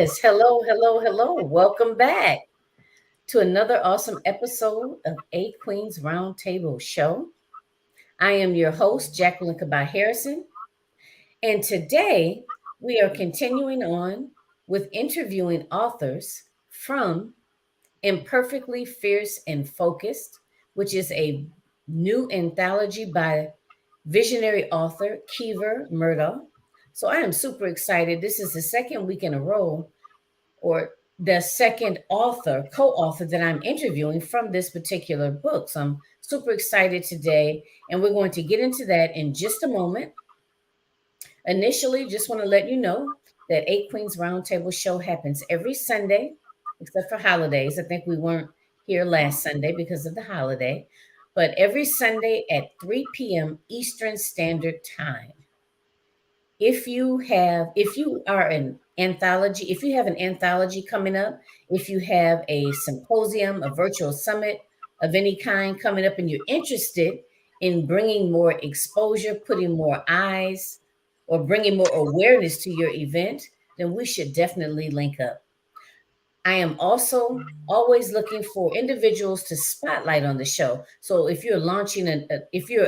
Yes, hello, hello, hello. Welcome back to another awesome episode of A Queen's Roundtable Show. I am your host, Jacqueline Kabah Harrison, and today we are continuing on with interviewing authors from Imperfectly Fierce and Focused, which is a new anthology by visionary author Keever Murdaugh. So I am super excited. This is the second week in a row or the second author, co-author that I'm interviewing from this particular book. So I'm super excited today, and we're going to get into that in just a moment. Initially, just want to let you know that Eight Queens Roundtable Show happens every Sunday, except for holidays. I think we weren't here last Sunday because of the holiday, but every Sunday at 3 p.m. Eastern Standard Time. If you are an anthology, if you have an anthology coming up, if you have a symposium, a virtual summit of any kind coming up, and you're interested in bringing more exposure, putting more eyes, or bringing more awareness to your event, then we should definitely link up. I am also always looking for individuals to spotlight on the show. So if you're launching if you're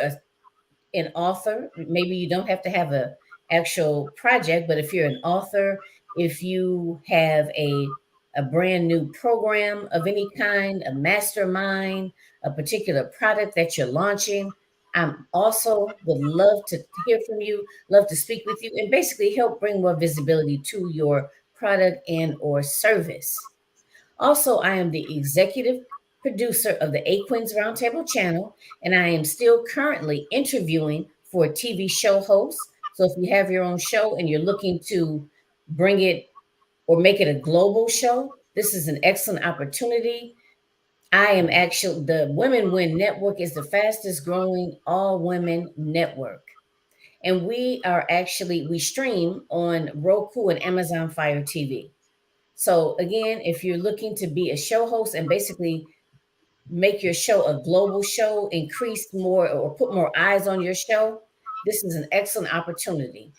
an author, maybe you don't have to have a actual project, but if you're an author, if you have a brand new program of any kind, a mastermind, a particular product that you're launching, I'm also would love to hear from you, love to speak with you, and basically help bring more visibility to your product and or service. Also, I am the executive producer of the A Queens Roundtable channel, and I am still currently interviewing for TV show hosts. So if you have your own show and you're looking to bring it or make it a global show, this is an excellent opportunity. I am actually, the Women Win Network is the fastest growing all women network. And we stream on Roku and Amazon Fire TV. So again, if you're looking to be a show host and basically make your show a global show, increase more or put more eyes on your show, this is an excellent opportunity.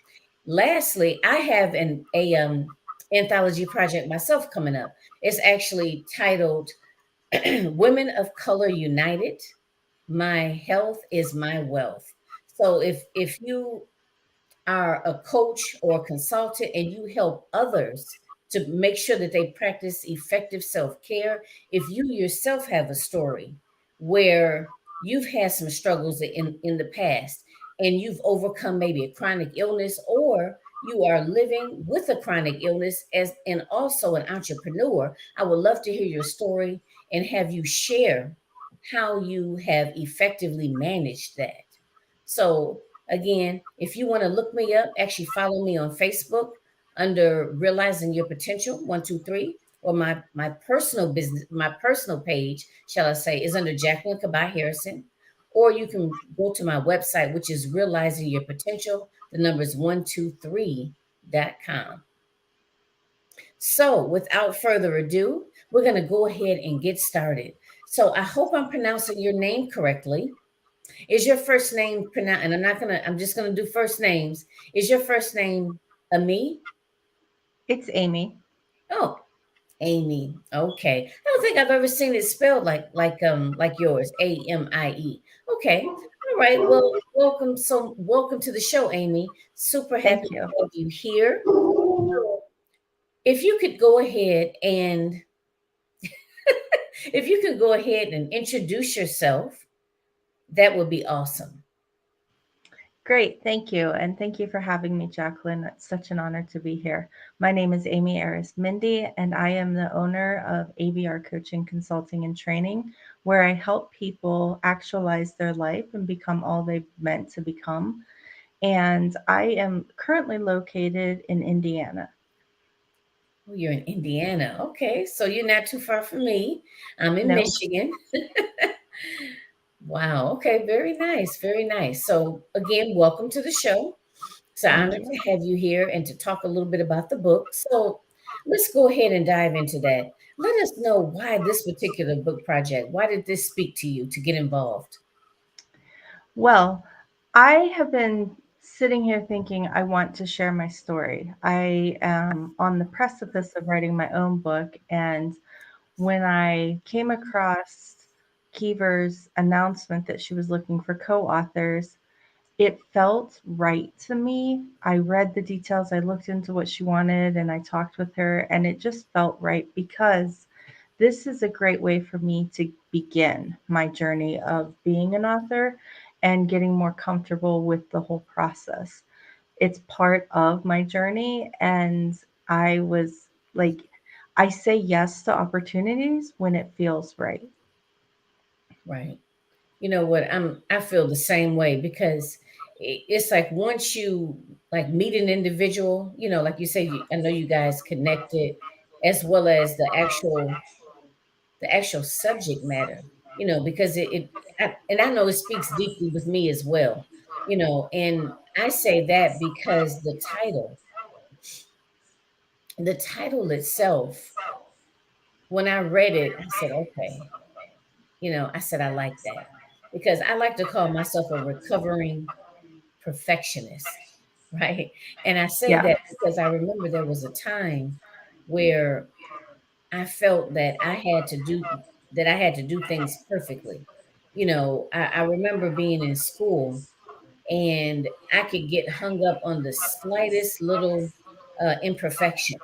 Lastly, I have an a anthology project myself coming up. It's actually titled Women of Color United. My health is my wealth. So if you are a coach or a consultant and you help others to make sure that they practice effective self-care, if you yourself have a story where you've had some struggles in the past and you've overcome maybe a chronic illness, or you are living with a chronic illness as and also an entrepreneur, I would love to hear your story and have you share how you have effectively managed that. So again, if you want to look me up, actually follow me on Facebook under Realizing Your Potential 123, or my personal business, my personal page, shall I say, is under Jacqueline Kabah Harrison. Or you can go to my website, which is Realizing Your Potential. The number is 123.com. So without further ado, we're going to go ahead and get started. So I hope I'm pronouncing your name correctly. Is your first name pronounced? And I'm just gonna do first names. Is your first name Amie? It's Amie. Oh, Amy. Okay. I don't think I've ever seen it spelled like yours. Amie. Okay. All right. Well, welcome. So welcome to the show, Amy. Super happy Thank to you. have you here. So if you could go ahead and if you could go ahead and introduce yourself, that would be awesome. Great. Thank you. And thank you for having me, Jacqueline. It's such an honor to be here. My name is Amie Arizmendi, and I am the owner of ABR Coaching, Consulting, and Training, where I help people actualize their life and become all they meant to become. And I am currently located in Indiana. Oh, you're in Indiana. Okay. So you're not too far from me. I'm in No, Michigan. Wow. Okay. Very nice. Very nice. So, again, welcome to the show. It's an thank honor you. to have you here and to talk a little bit about the book. So, let's go ahead and dive into that. Let us know why this particular book project, why did this speak to you to get involved? Well, I have been sitting here thinking I want to share my story. I am on the precipice of writing my own book, and when I came across Keever's announcement that she was looking for co-authors, it felt right to me. I read the details, I looked into what she wanted, and I talked with her, and it just felt right because this is a great way for me to begin my journey of being an author and getting more comfortable with the whole process. It's part of my journey, and I was like, I say yes to opportunities when it feels right. Right. You know what? I feel the same way because it's like once you like meet an individual, like you say, I know you guys connected, as well as the actual subject matter, because and I know it speaks deeply with me as well, and I say that because the title itself, when I read it, I said, okay, I said, I like that because I like to call myself a recovering perfectionist, right? And I say Yeah. that because I remember there was a time where I felt that I had to do things perfectly. I remember being in school and I could get hung up on the slightest little imperfection,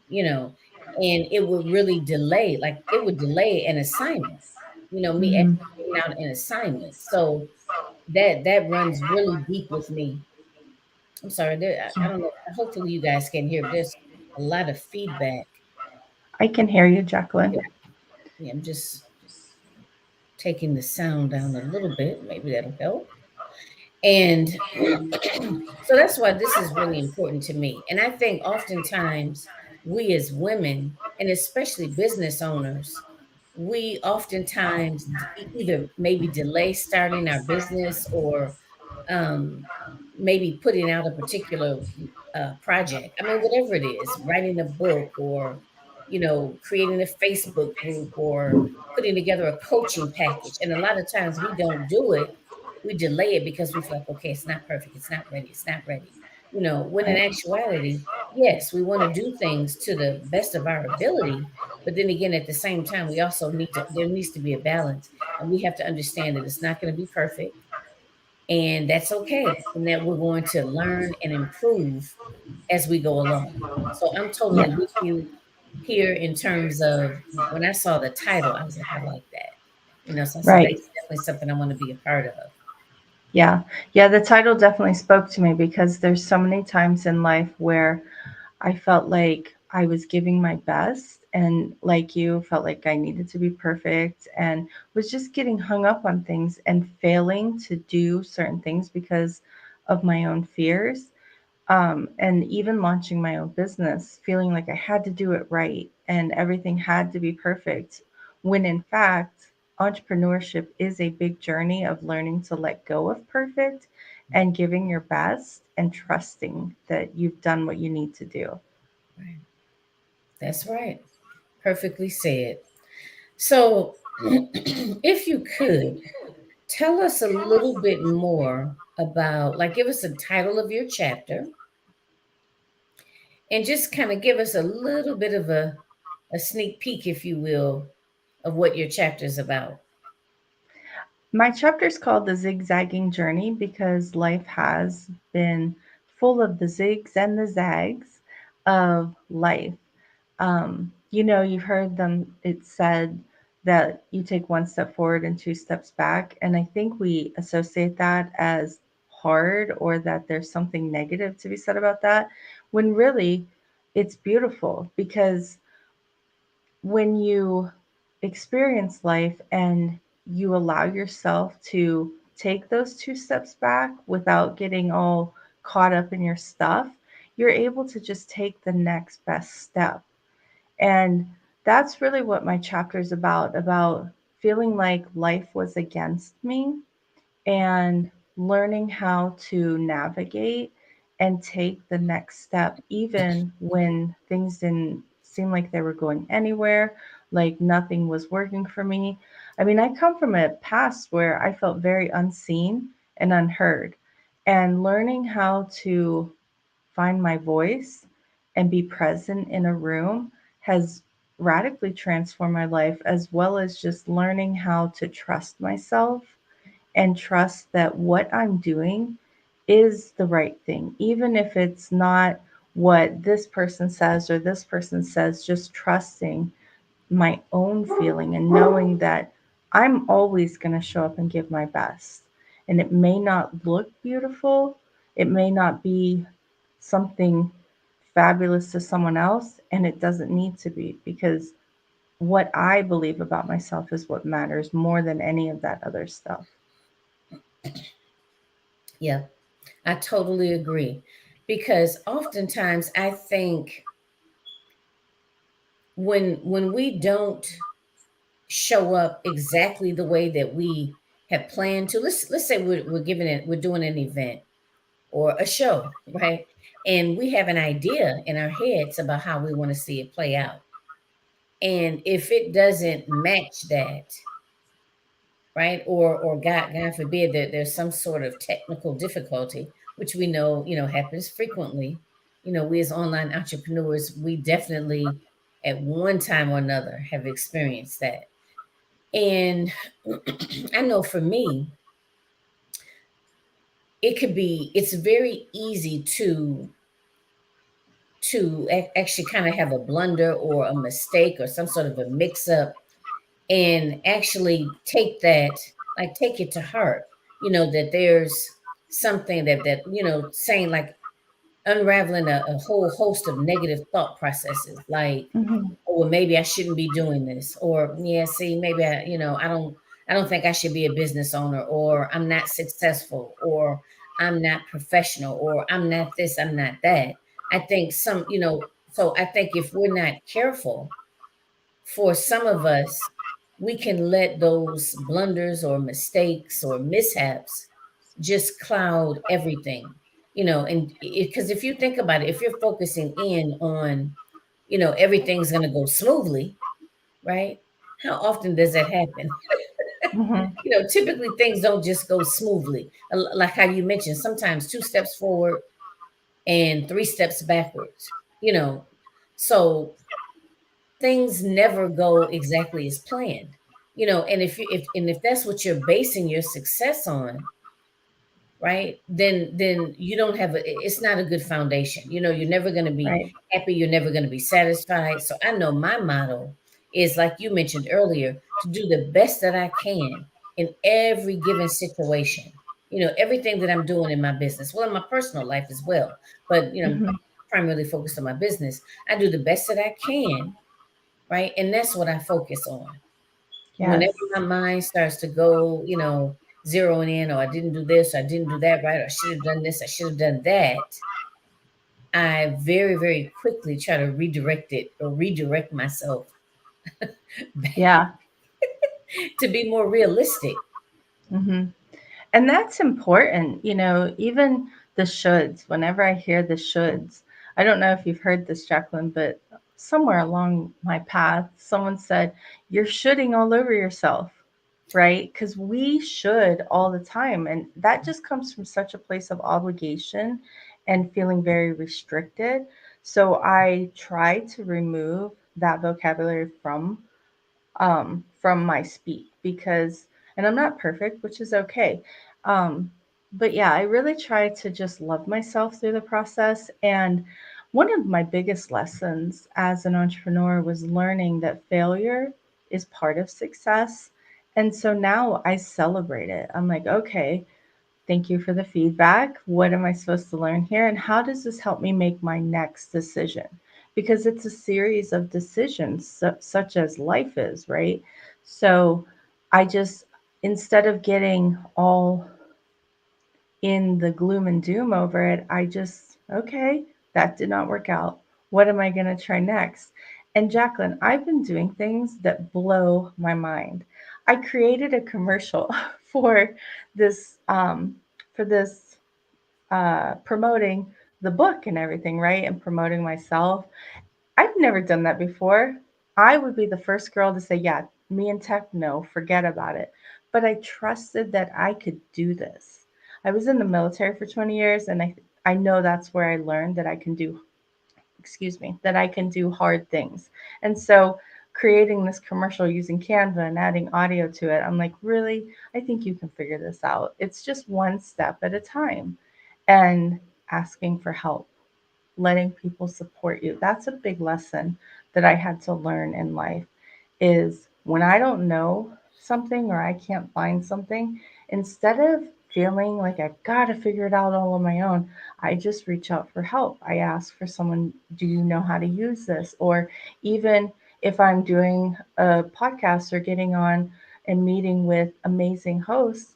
you know, and it would really delay, like it would delay an assignment, me Mhm. executing out an assignment. So that runs really deep with me. I'm sorry, I don't know. Hopefully you guys can hear. There's a lot of feedback. I can hear you, Jacqueline. Okay. Yeah, I'm just taking the sound down a little bit. Maybe that'll help. And so that's why this is really important to me. And I think oftentimes we as women, and especially business owners, we oftentimes either maybe delay starting our business or um, maybe putting out a particular project. I mean, whatever it is, writing a book or, creating a Facebook group or putting together a coaching package. And a lot of times we don't do it. We delay it because we feel like, okay, it's not perfect. It's not ready. It's not ready. When in Right. actuality, yes, we want to do things to the best of our ability. But then again, at the same time, we also there needs to be a balance. And we have to understand that it's not going to be perfect and that's okay, and that we're going to learn and improve as we go along. So I'm totally Yeah. with you here in terms of when I saw the title, I was like, I like that. So I said Right. that's definitely something I want to be a part of. Yeah. Yeah, the title definitely spoke to me because there's so many times in life where I felt like I was giving my best, and like you felt like I needed to be perfect and was just getting hung up on things and failing to do certain things because of my own fears. And even launching my own business, feeling like I had to do it right and everything had to be perfect. When in fact, entrepreneurship is a big journey of learning to let go of perfect and giving your best and trusting that you've done what you need to do. Right. That's right. Perfectly said. So if you could tell us a little bit more about, like, give us a title of your chapter and just kind of give us a little bit of a sneak peek, if you will, of what your chapter is about. My chapter is called The Zigzagging Journey because life has been full of the zigs and the zags of life. You've heard them, it's said that you take one step forward and two steps back. And I think we associate that as hard or that there's something negative to be said about that, when really it's beautiful because when you experience life and you allow yourself to take those two steps back without getting all caught up in your stuff, you're able to just take the next best step. And that's really what my chapter is about feeling like life was against me and learning how to navigate and take the next step, even when things didn't seem like they were going anywhere, like nothing was working for me. I mean, I come from a past where I felt very unseen and unheard. And learning how to find my voice and be present in a room has radically transformed my life, as well as just learning how to trust myself and trust that what I'm doing is the right thing, even if it's not what this person says or this person says, just trusting my own feeling and knowing that I'm always going to show up and give my best. And it may not look beautiful, it may not be something fabulous to someone else, and it doesn't need to be, because what I believe about myself is what matters more than any of that other stuff. Yeah, I totally agree. Because oftentimes I think when we don't show up exactly the way that we have planned to, let's say we're giving it, we're doing an event or a show, right? And we have an idea in our heads about how we want to see it play out. And if it doesn't match that, right? Or God forbid that there's some sort of technical difficulty, which we know, happens frequently. We as online entrepreneurs, we definitely at one time or another have experienced that. And I know for me, it's very easy to actually kind of have a blunder or a mistake or some sort of a mix up, and actually take it to heart, that there's something that saying, like, unraveling a whole host of negative thought processes, like, Mm-hmm. oh, well, maybe I shouldn't be doing this, or yeah, see, maybe I don't think I should be a business owner, or I'm not successful, or I'm not professional, or I'm not this, I'm not that. I think so I think if we're not careful, for some of us, we can let those blunders or mistakes or mishaps just cloud everything, and because if you think about it, if you're focusing in on, everything's going to go smoothly, right? How often does that happen? Mm-hmm. Typically things don't just go smoothly. Like how you mentioned, sometimes 2 steps forward and 3 steps backwards, you know. So things never go exactly as planned, and if that's what you're basing your success on, right, then you don't have it's not a good foundation. You're never going to be Right. happy, you're never going to be satisfied. So I know my motto is, like you mentioned earlier, to do the best that I can in every given situation. Everything that I'm doing in my business, well, in my personal life as well, but I'm Mm-hmm. primarily focused on my business. I do the best that I can, right? And that's what I focus on. Yes. Whenever my mind starts to go, zeroing in, or I didn't do this, or I didn't do that right, or I should have done this, I should have done that, I very, very quickly try to redirect it or redirect myself Yeah. to be more realistic. Mm-hmm. And that's important, even the shoulds. Whenever I hear the shoulds, I don't know if you've heard this, Jacqueline, but somewhere along my path, someone said, "You're shoulding all over yourself," right? Because we should all the time. And that just comes from such a place of obligation and feeling very restricted. So I try to remove that vocabulary from my speak, because, and I'm not perfect, which is okay. Um, but yeah, I really try to just love myself through the process. And one of my biggest lessons as an entrepreneur was learning that failure is part of success. And so now I celebrate it. I'm like, okay, thank you for the feedback. What am I supposed to learn here? And how does this help me make my next decision? Because it's a series of decisions, such as life is, right? So I just, instead of getting all in the gloom and doom over it, I just, okay, that did not work out. What am I going to try next? And Jacqueline, I've been doing things that blow my mind. I created a commercial for this for this promoting the book and everything, right? And promoting myself. I've never done that before. I would be the first girl to say, yeah, me and tech, no, forget about it. But I trusted that I could do this. I was in the military for 20 years, and I know that's where I learned that I can do, excuse me, that I can do hard things. And so creating this commercial using Canva and adding audio to it, I'm like, really? I think you can figure this out. It's just one step at a time. And asking for help, letting people support you. That's a big lesson that I had to learn in life is when I don't know something or I can't find something, instead of feeling like I've got to figure it out all on my own, I just reach out for help. I ask for someone, do you know how to use this? Or even if I'm doing a podcast or getting on and meeting with amazing hosts,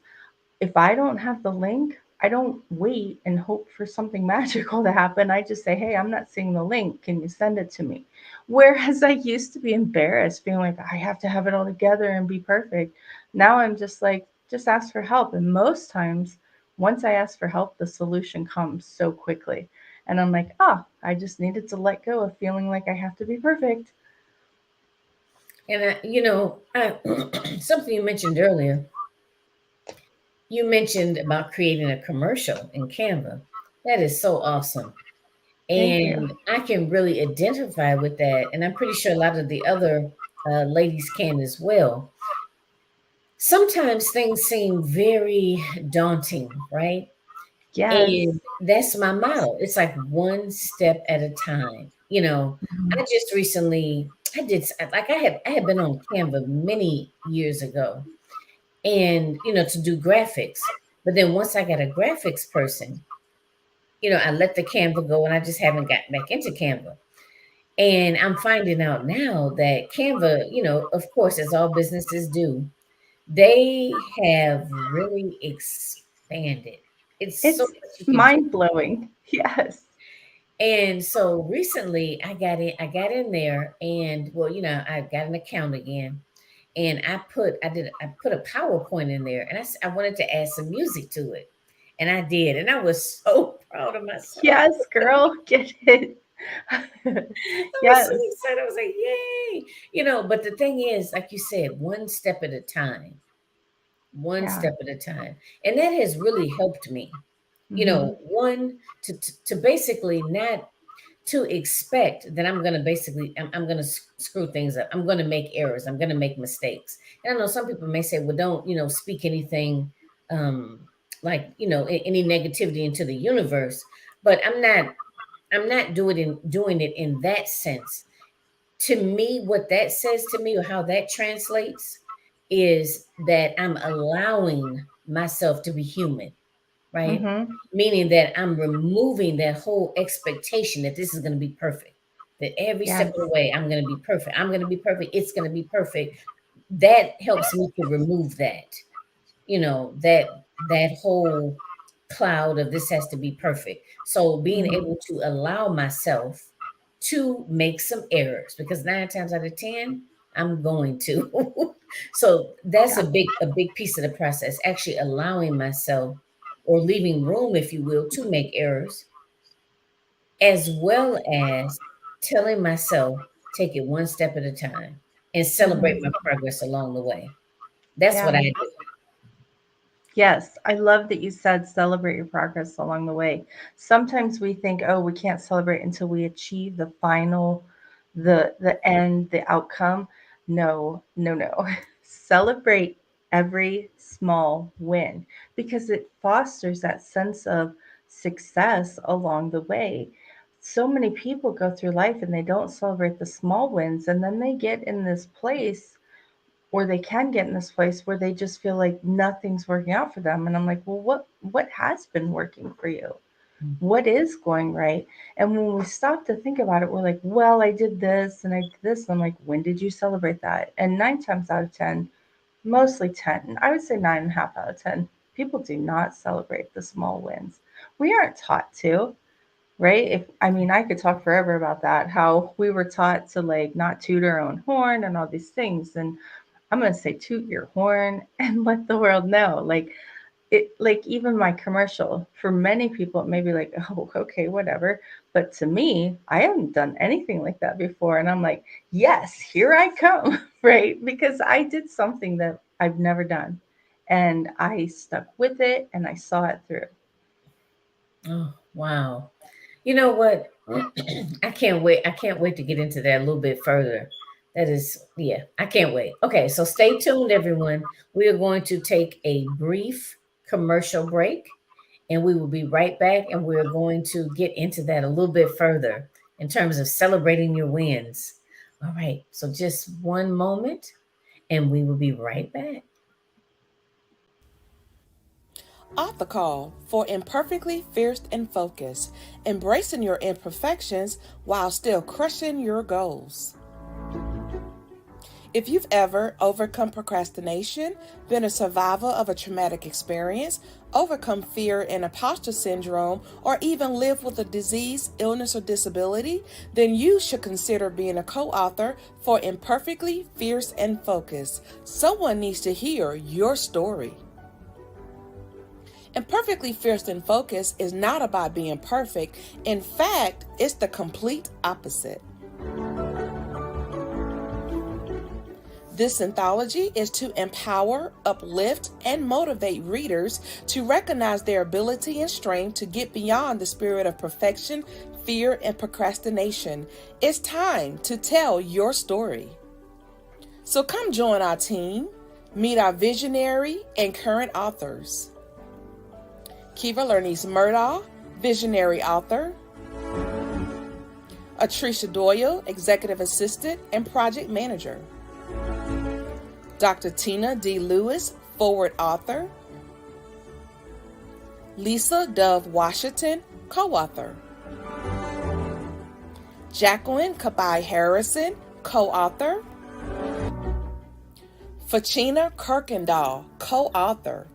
if I don't have the link, I don't wait and hope for something magical to happen. I just say, hey, I'm not seeing the link. Can you send it to me? Whereas I used to be embarrassed, feeling like I have to have it all together and be perfect. Now I'm just like, just ask for help. And most times, once I ask for help, the solution comes so quickly. And I'm like, I just needed to let go of feeling like I have to be perfect. And something you mentioned earlier, you mentioned about creating a commercial in Canva. That is so awesome. Thank you. And I can really identify with that. And I'm pretty sure a lot of the other ladies can as well. Sometimes things seem very daunting, right? Yes. And that's my motto. It's like one step at a time. I Mhm. just recently like I had been on Canva many years ago, and to do graphics. But then once I got a graphics person, I let the Canva go, and I just haven't gotten back into Canva. And I'm finding out now that Canva, of course, as all businesses do, they have really expanded. It's so It's much you can do. mind blowing. Yes. And so recently I got in there, and well, I got an account again, and I put a PowerPoint in there, and I wanted to add some music to it. And I did, and I was so proud of myself. Yes, girl, get it. I was Yes. so excited. I was like, yay. But the thing is, like you said, one step at a time, one Yeah. step at a time. And that has really helped me. Mhm. One, to basically not to expect that I'm going to screw things up. I'm going to make errors. I'm going to make mistakes. And I know some people may say, well, don't, speak anything, um, like, any negativity into the universe, but I'm not doing it in that sense. To me, what that says to me, or how that translates, is that I'm allowing myself to be human, right? Mhm. Meaning that I'm removing that whole expectation that this is going to be perfect, that every step Yes. of the way I'm going to be perfect. I'm going to be perfect. It's going to be perfect. That helps me to remove that whole cloud of this has to be perfect. So being Mhm. able to allow myself to make some errors, because 9 times out of 10, I'm going to. So that's Yeah. a big piece of the process, actually allowing myself, or leaving room, if you will, to make errors, as well as telling myself, take it one step at a time and celebrate Mhm. my progress along the way. That's what Yeah. I do. Yes, I love that you said celebrate your progress along the way. Sometimes we think, oh, we can't celebrate until we achieve the final, the end, the outcome. No, no, no. Celebrate every small win because it fosters that sense of success along the way. So many people go through life and they don't celebrate the small wins, and then they get in this place, or they can get in this place where they just feel like nothing's working out for them. And I'm like, well, what has been working for you? What is going right? And when we stop to think about it, we're like, well, I did this and I did this. I'm like, when did you celebrate that? And 9 times out of 10, mostly 10, I would say 9.5 out of 10, people do not celebrate the small wins. We aren't taught to, right? If I mean, I could talk forever about that, how we were taught to like not toot our own horn and all these things. And I'm going to say toot your horn and let the world know. Like it, like even my commercial, for many people, it may be like, oh, okay, whatever. But to me, I haven't done anything like that before. And I'm like, yes, here I come, right? Because I did something that I've never done. and I stuck with it and I saw it through. Oh, wow. You know what? I can't wait. I can't wait to get into that a little bit further. That is, yeah, I can't wait. Okay, so stay tuned, everyone. We are going to take a brief commercial break and we will be right back. And we're going to get into that a little bit further in terms of celebrating your wins. All right, so just one moment and we will be right back. Author Call for Imperfectly Fierce and Focused, embracing your imperfections while still crushing your goals. If you've ever overcome procrastination, been a survivor of a traumatic experience, overcome fear and imposter syndrome, or even lived with a disease, illness, or disability, then you should consider being a co-author for Imperfectly Fierce and Focused. Someone needs to hear your story. Imperfectly Fierce and Focused is not about being perfect. In fact, it's the complete opposite. This anthology is to empower, uplift, and motivate readers to recognize their ability and strength to get beyond the spirit of perfection, fear, and procrastination. It's time to tell your story. So come join our team, meet our visionary and current authors. Keever Lernice Murdaugh, visionary author. Atricia Doyle, executive assistant and project manager. Dr. Tina D. Lewis, forward author. Lisa Dove Washington, co-author. Jacqueline Kabai Harrison, co-author. Fachina Kirkendall, co-author.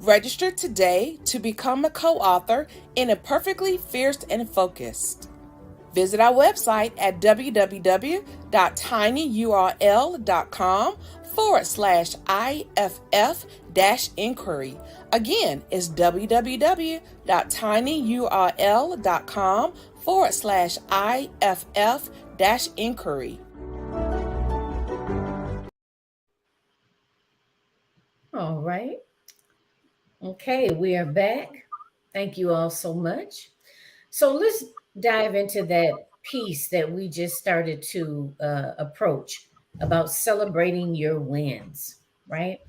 Register today to become a co-author in Imperfectly Fierce and Focused. Visit our website at www.tinyurl.com/IFF-inquiry. Again, it's www.tinyurl.com/IFF-inquiry. All right. Okay, we are back. Thank you all so much. So let's dive into that piece that we just started to approach about celebrating your wins, right?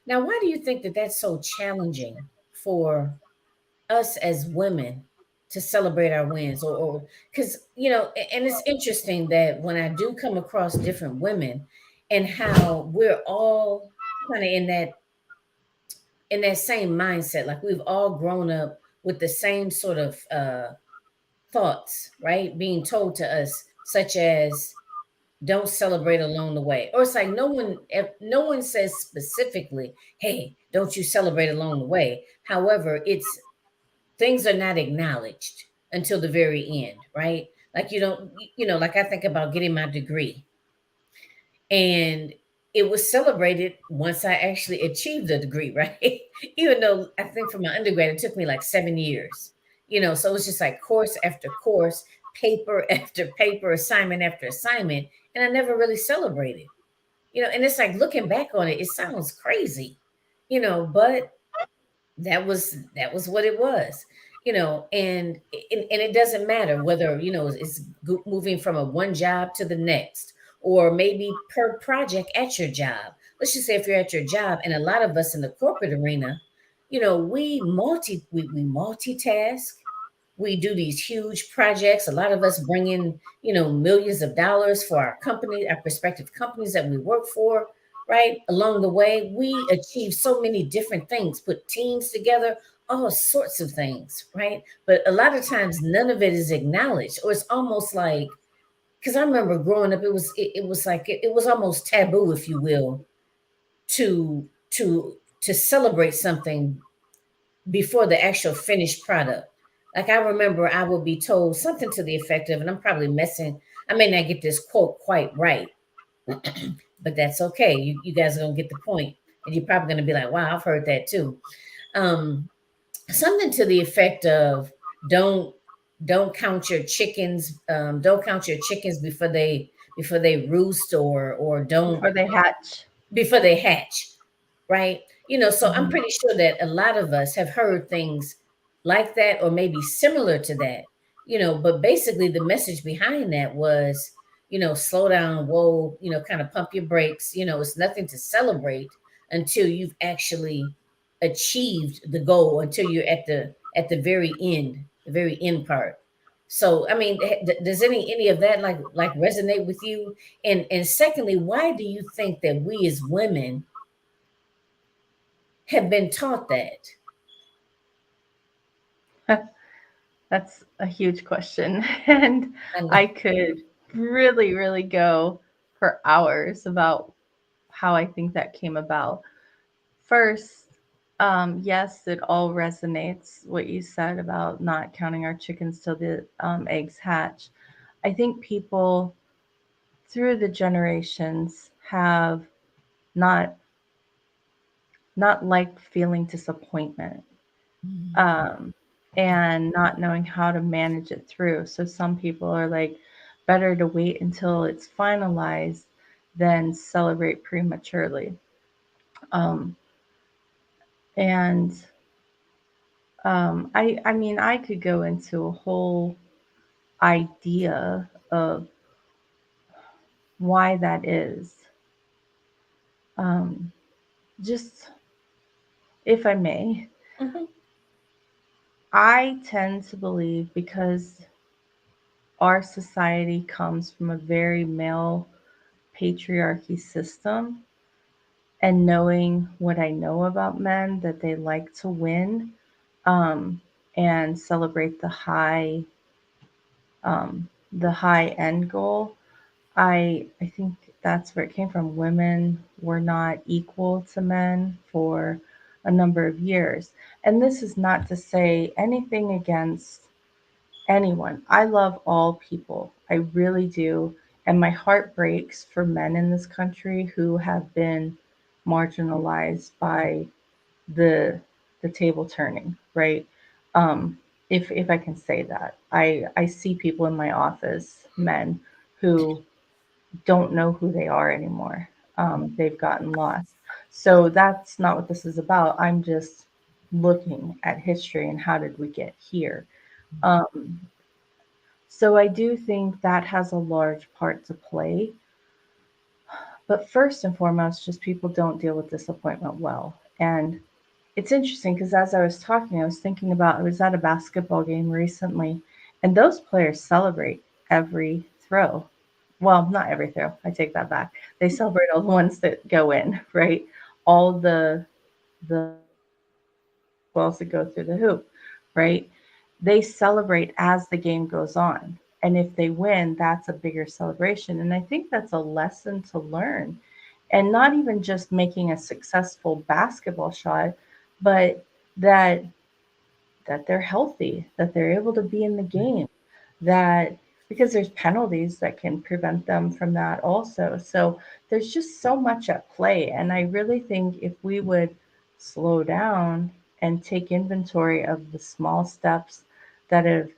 Now, why do you think that that's so challenging for us as women to celebrate our wins? Or because, and it's interesting that when I do come across different women and how we're all kind of in that same mindset, like we've all grown up with the same sort of thoughts, right? Being told to us, such as don't celebrate along the way. Or it's like no one says specifically, hey, don't you celebrate along the way. However, it's things are not acknowledged until the very end, right? Like you don't, like I think about getting my degree. And it was celebrated once I actually achieved the degree, right? Even though I think for my undergrad, it took me like 7 years, so it's just like course after course, paper after paper, assignment after assignment. And I never really celebrated, and it's like looking back on it, it sounds crazy, but that was what it was, and it doesn't matter whether it's moving from a one job to the next, or maybe per project at your job. Let's just say if you're at your job, and a lot of us in the corporate arena, we multitask. We do these huge projects. A lot of us bring in, millions of dollars for our company, our prospective companies that we work for, right? Along the way, we achieve so many different things, put teams together, all sorts of things, right? But a lot of times, none of it is acknowledged, or it's almost like, because I remember growing up, it was like it was almost taboo, if you will, to to to celebrate something before the actual finished product. Like I remember I would be told something to the effect of, and I'm probably messing, I may not get this quote quite right, but that's okay. You guys are gonna get the point. And you're probably gonna be like, wow, I've heard that too. Um, Something to the effect of don't don't count your chickens, don't count your chickens before they roost, or don't Before they hatch. before they hatch, right? So I'm Mhm. pretty sure that a lot of us have heard things like that or maybe similar to that, but basically the message behind that was, slow down, whoa, kind of pump your brakes. It's nothing to celebrate until you've actually achieved the goal, until you're at the very end part. So I mean, does any of that like resonate with you? And secondly, why do you think that we as women have been taught that? That's a huge question. And I know. I could really, really go for hours about how I think that came about. First, yes, it all resonates what you said about not counting our chickens till the eggs hatch. I think people through the generations have not not liked feeling disappointment, um, and not knowing how to manage it through. So some people are like, better to wait until it's finalized than celebrate prematurely. Um, and I mean, I could go into a whole idea of why that is. Um, just if I may, Mhm. I tend to believe because our society comes from a very male patriarchy system, and knowing what I know about men, that they like to win, um, and celebrate the high end goal. I think that's where it came from. Women were not equal to men for a number of years. And this is not to say anything against anyone. I love all people. I really do. And my heart breaks for men in this country who have been marginalized by the the table turning, right? Um, if I can say that. I see people in my office, men, who don't know who they are anymore. They've gotten lost. So that's not what this is about. I'm just looking at history and how did we get here. Um, so I do think that has a large part to play. But first and foremost, just people don't deal with disappointment well. And it's interesting because as I was talking, I was thinking about I was at a basketball game recently, and those players celebrate every throw. Well, not every throw. I take that back. They celebrate all the ones that go in, right? All the balls that go through the hoop, right? They celebrate as the game goes on. And if they win, that's a bigger celebration. And I think that's a lesson to learn. And not even just making a successful basketball shot, but that that they're healthy, that they're able to be in the game, that because there's penalties that can prevent them from that also. So there's just so much at play. And I really think if we would slow down and take inventory of the small steps that have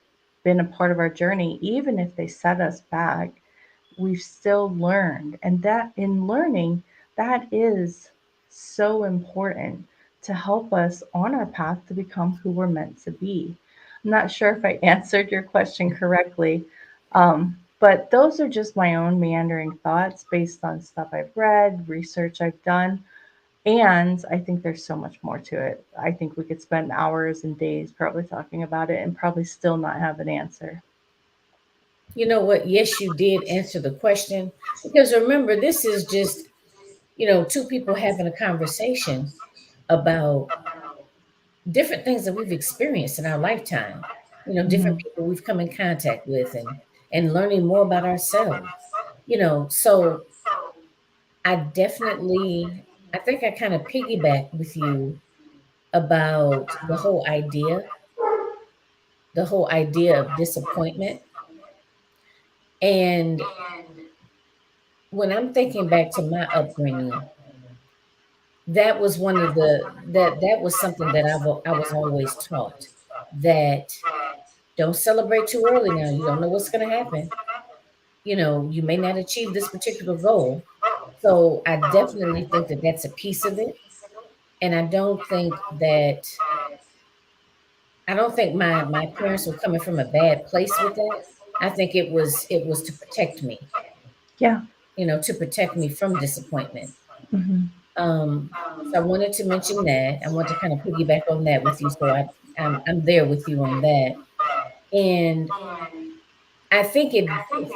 been a part of our journey, even if they set us back, we've still learned. And that in learning, that is so important to help us on our path to become who we're meant to be. I'm not sure if I answered your question correctly, but those are just my own meandering thoughts based on stuff I've read, research I've done. And I think there's so much more to it. I think we could spend hours and days probably talking about it and probably still not have an answer. You know what? Yes, you did answer the question, because remember, this is just, two people having a conversation about different things that we've experienced in our lifetime, different Mhm. people we've come in contact with, and learning more about ourselves. So I think I kind of piggyback with you about the whole idea of disappointment. And when I'm thinking back to my upbringing, that was one of that was something that I was always taught, that don't celebrate too early. Now you don't know what's going to happen. You may not achieve this particular goal, So I definitely think that that's a piece of it. And I don't think my parents were coming from a bad place with that. I think it was to protect me, Yeah. to protect me from disappointment. Hmm. So I wanted to mention that. I want to kind of piggyback on that with you. So I'm there with you on that. And I think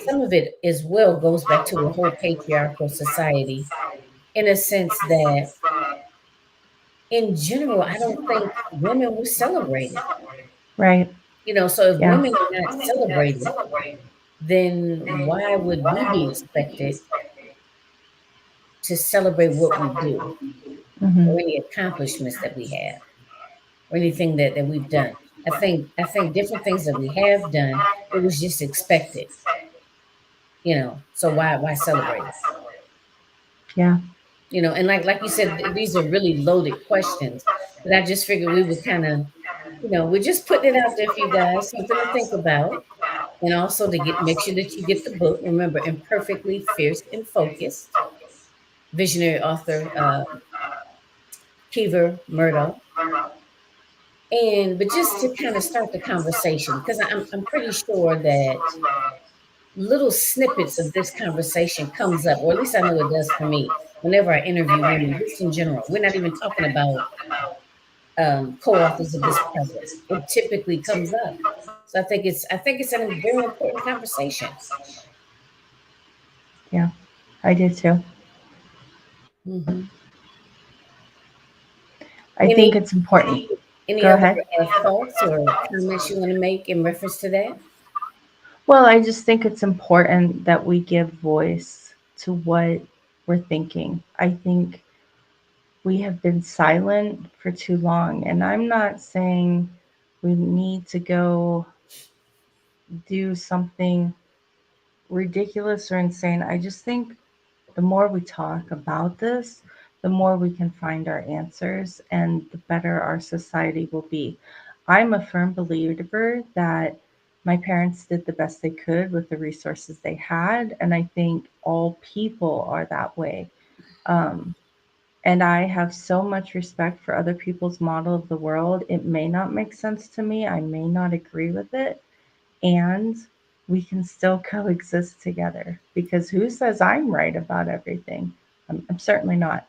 some of it as well goes back to a whole patriarchal society in a sense that in general, I don't think women were celebrated. Right. So if Yeah. women are not celebrated, then why would we be expected to celebrate what we do Hmm. or any accomplishments that we have or anything that we've done? I think different things that we have done, it was just expected, so why celebrate it? Yeah. And like you said, these are really loaded questions, but I just figured we would kind of, we're just putting it out there for you guys, something to think about. And also to make sure that you get the book. Remember, Imperfectly, Fierce and Focused, visionary author Keever Murdaugh. But just to kind of start the conversation, because I'm pretty sure that little snippets of this conversation comes up, or at least I know it does for me, whenever I interview women, just in general. We're not even talking about co-authors of this project. It typically comes up. So I think it's a very important conversation. Yeah. I do too. Hmm. I think Any it's important. any Go other ahead. thoughts or comments you want to make in reference to that? Well, I just think it's important that we give voice to what we're thinking. I think we have been silent for too long. And I'm not saying we need to go do something ridiculous or insane. I just think the more we talk about this, the more we can find our answers and the better our society will be. I'm a firm believer that my parents did the best they could with the resources they had. And I think all people are that way. Um, and I have so much respect for other people's model of the world. It may not make sense to me, I may not agree with it, and we can still coexist together because who says I'm right about everything? I'm certainly not,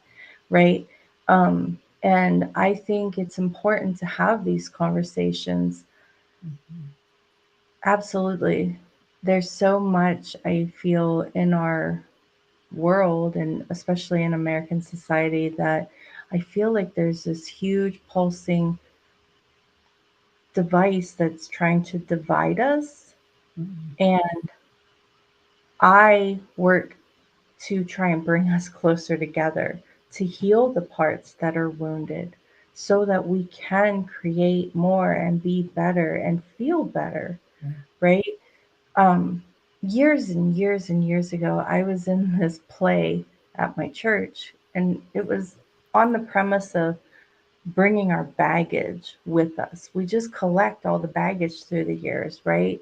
right? And I think it's important to have these conversations. Mhm. Absolutely. There's so much I feel in our world and especially in American society that I feel like there's this huge pulsing device that's trying to divide us. Mhm. And I work to try and bring us closer together, to heal the parts that are wounded so that we can create more and be better and feel better, right? Um, Years and years and years ago, I was in this play at my church, and it was on the premise of bringing our baggage with us. We just collect all the baggage through the years, right?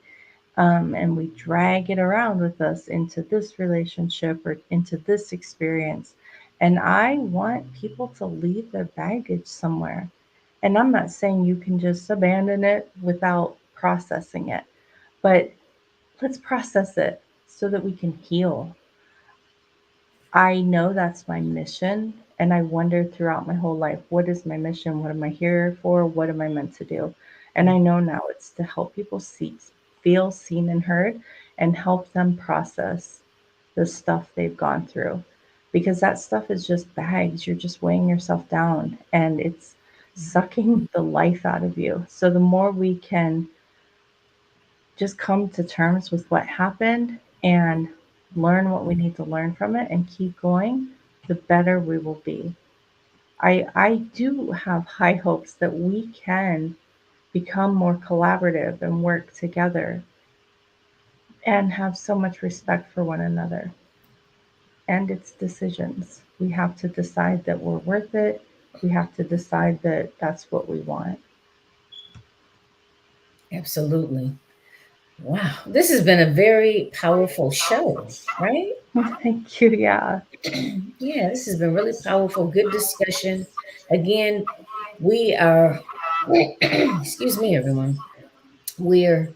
And we drag it around with us into this relationship or into this experience. And I want people to leave their baggage somewhere. And I'm not saying you can just abandon it without processing it, but let's process it so that we can heal. I know that's my mission. And I wondered throughout my whole life, what is my mission? What am I here for? What am I meant to do? And I know now it's to help people feel seen and heard and help them process the stuff they've gone through. Because that stuff is just bags. You're just weighing yourself down and it's sucking the life out of you. So the more we can just come to terms with what happened and learn what we need to learn from it and keep going, the better we will be. I do have high hopes that we can become more collaborative and work together and have so much respect for one another and its decisions. We have to decide that we're worth it. We have to decide that that's what we want. Absolutely. Wow, this has been a very powerful show, right? Thank you. Yeah. Yeah, this has been really powerful. Good discussion. Again, we are, excuse me, everyone. We're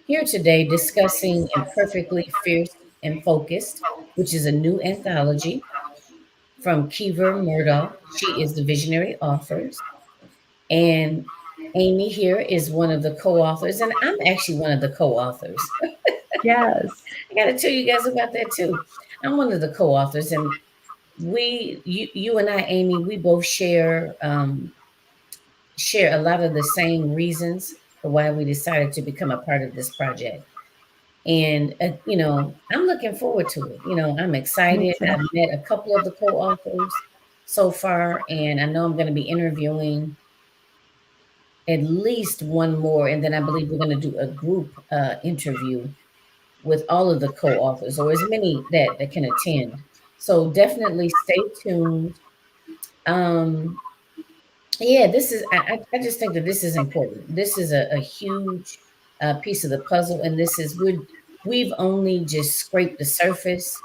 here today discussing Imperfectly Fierce and Focused, which is a new anthology from Keever Murdaugh. She is the visionary authors. And Amie here is one of the co authors, and I'm actually one of the co authors. Yes. I got to tell you guys about that too. I'm one of the co authors, and you and I, Amie, we both share a lot of the same reasons for why we decided to become a part of this project. And I'm looking forward to it. I'm Me excited. too. I've met a couple of the co-authors so far, and I know I'm going to be interviewing at least one more, and then I believe we're going to do a group interview with all of the co-authors, or as many that can attend. So definitely stay tuned. Um, Yeah, this is. I just think that this is important. This is a huge piece of the puzzle, and we've only just scraped the surface.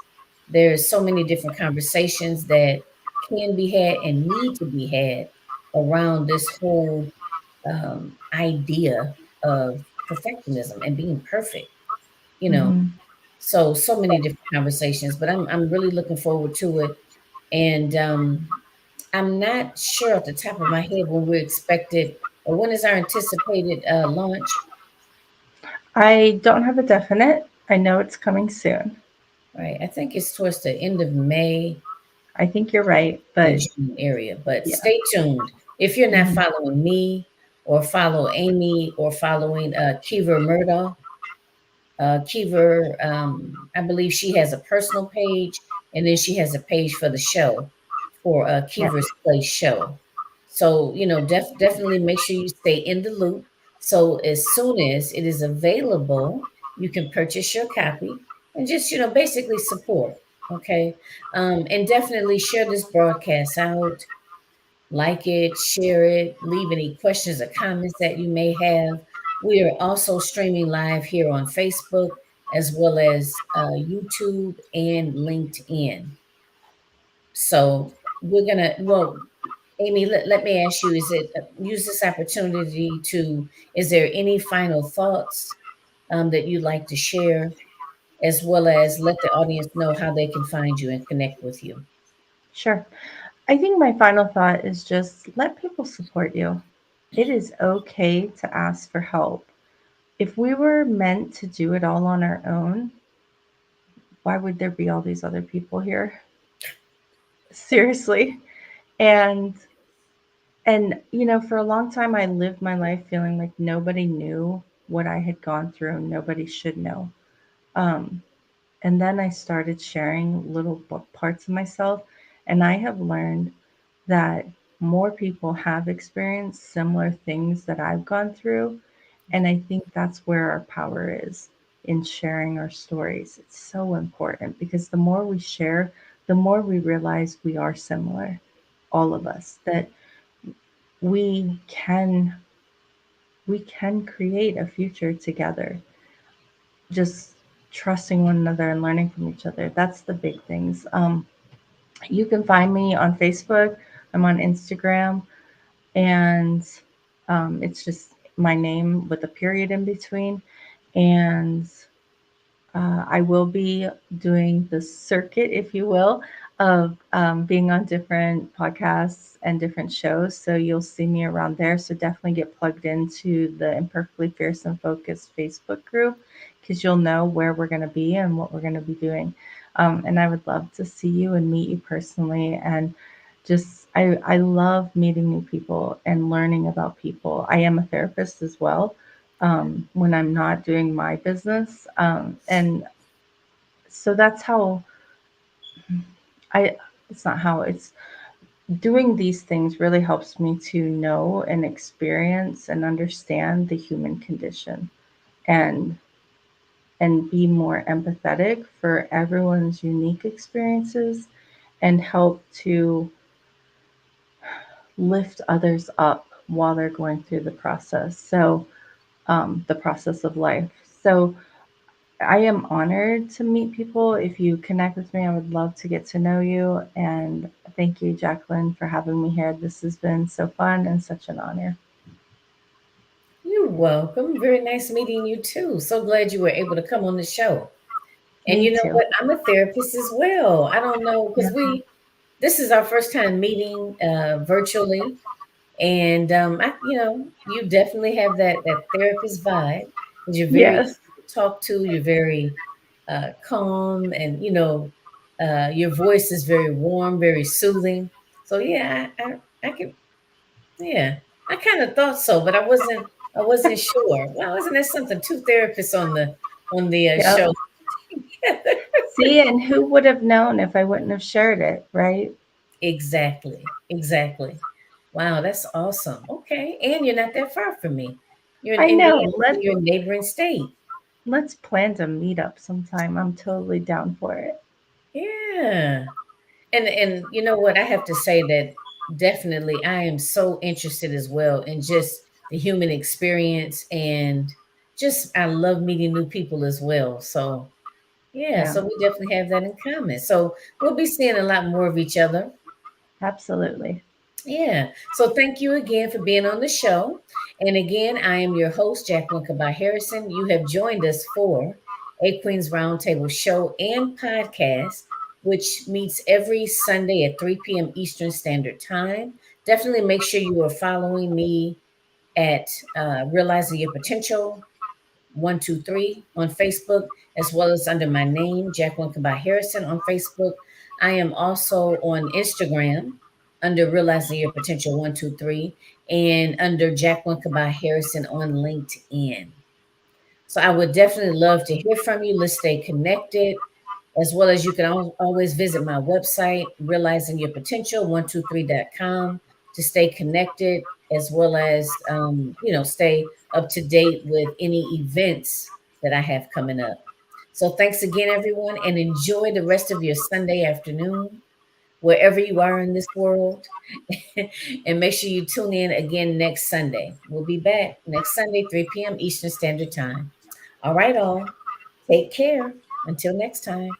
There's so many different conversations that can be had and need to be had around this whole idea of perfectionism and being perfect. You know, Hmm. so many different conversations, but I'm really looking forward to it, and I'm not sure at the top of my head when we're expected or when is our anticipated launch. I don't have a definite. I know it's coming soon. Right, I think it's towards the end of May, I think you're right, the but June area. But yeah. stay tuned. If you're not Hmm. following me or follow Amie or following Kiva Murdaugh, Keever, I believe she has a personal page, and then she has a page for the show, for Yeah. Keever's Place show. So definitely make sure you stay in the loop. So as soon as it is available, you can purchase your copy and just basically support. Okay, and definitely share this broadcast out, like it, share it, leave any questions or comments that you may have. We are also streaming live here on Facebook as well as YouTube and LinkedIn. So well, Amie, let me ask you, use this opportunity to, is there any final thoughts that you'd like to share, as well as let the audience know how they can find you and connect with you? Sure. I think my final thought is just let people support you. It is okay to ask for help. If we were meant to do it all on our own, why would there be all these other people here? Seriously. And for a long time I lived my life feeling like nobody knew what I had gone through, nobody should know. Um, and then I started sharing little parts of myself, and I have learned that more people have experienced similar things that I've gone through. And I think that's where our power is, in sharing our stories. It's so important because the more we share, the more we realize we are similar, all of us, that we can we can create a future together, just trusting one another and learning from each other. That's the big things. You can find me on Facebook. I'm on Instagram, and it's just my name with a period in between. And I will be doing the circuit, if you will, of being on different podcasts and different shows. So you'll see me around there. So definitely get plugged into the Imperfectly Fierce and Focused Facebook group, because you'll know where we're going to be and what we're going to be doing. And I would love to see you and meet you personally. And just, I love meeting new people and learning about people. I am a therapist as well, when I'm not doing my business. And so that's how I, it's not how, it's doing these things really helps me to know and experience and understand the human condition, and be more empathetic for everyone's unique experiences, and help to lift others up while they're going through the process. So, the process of life. So I am honored to meet people. If you connect with me, I would love to get to know you. And thank you, Jacqueline, for having me here. This has been so fun and such an honor. You're welcome. Very nice meeting you too. So glad you were able to come on the show. And Me you know too. what? I'm a therapist as well. I don't know because Yeah. this is our first time meeting virtually, and you definitely have that therapist vibe because you're very Yes. easy to talk to. You're very calm, and your voice is very warm, very soothing. So yeah, I could, yeah, I kind of thought so, but I wasn't sure. Well, isn't there something, two therapists on the Yep. show together? See, and who would have known if I wouldn't have shared it, right? Exactly, exactly. Wow, that's awesome. Okay, and you're not that far from me. You're in I Indiana, know. so you're a neighboring state. Let's plan to meet up sometime. I'm totally down for it. Yeah. And you know what? I have to say that definitely I am so interested as well in just the human experience, and just I love meeting new people as well. So yeah, Yeah, so we definitely have that in common. So we'll be seeing a lot more of each other. absolutely. Yeah. So thank you again for being on the show. And again, I am your host, Jacqueline Kabah Harrison. You have joined us for A Queen's Roundtable show and podcast, which meets every Sunday at 3 p.m. Eastern Standard Time. Definitely make sure you are following me at Realizing Your Potential 123 on Facebook, as well as under my name, Jacqueline Kabah Harrison on Facebook. I am also on Instagram under Realizing Your Potential 123 and under Jacqueline Kabah Harrison on LinkedIn. So I would definitely love to hear from you. Let's stay connected, as well as you can always visit my website, realizingyourpotential123.com, to stay connected, as well as, stay up to date with any events that I have coming up. So thanks again, everyone, and enjoy the rest of your Sunday afternoon, wherever you are in this world. And make sure you tune in again next Sunday. We'll be back next Sunday, 3 p.m. Eastern Standard Time. All right, all. Take care. Until next time.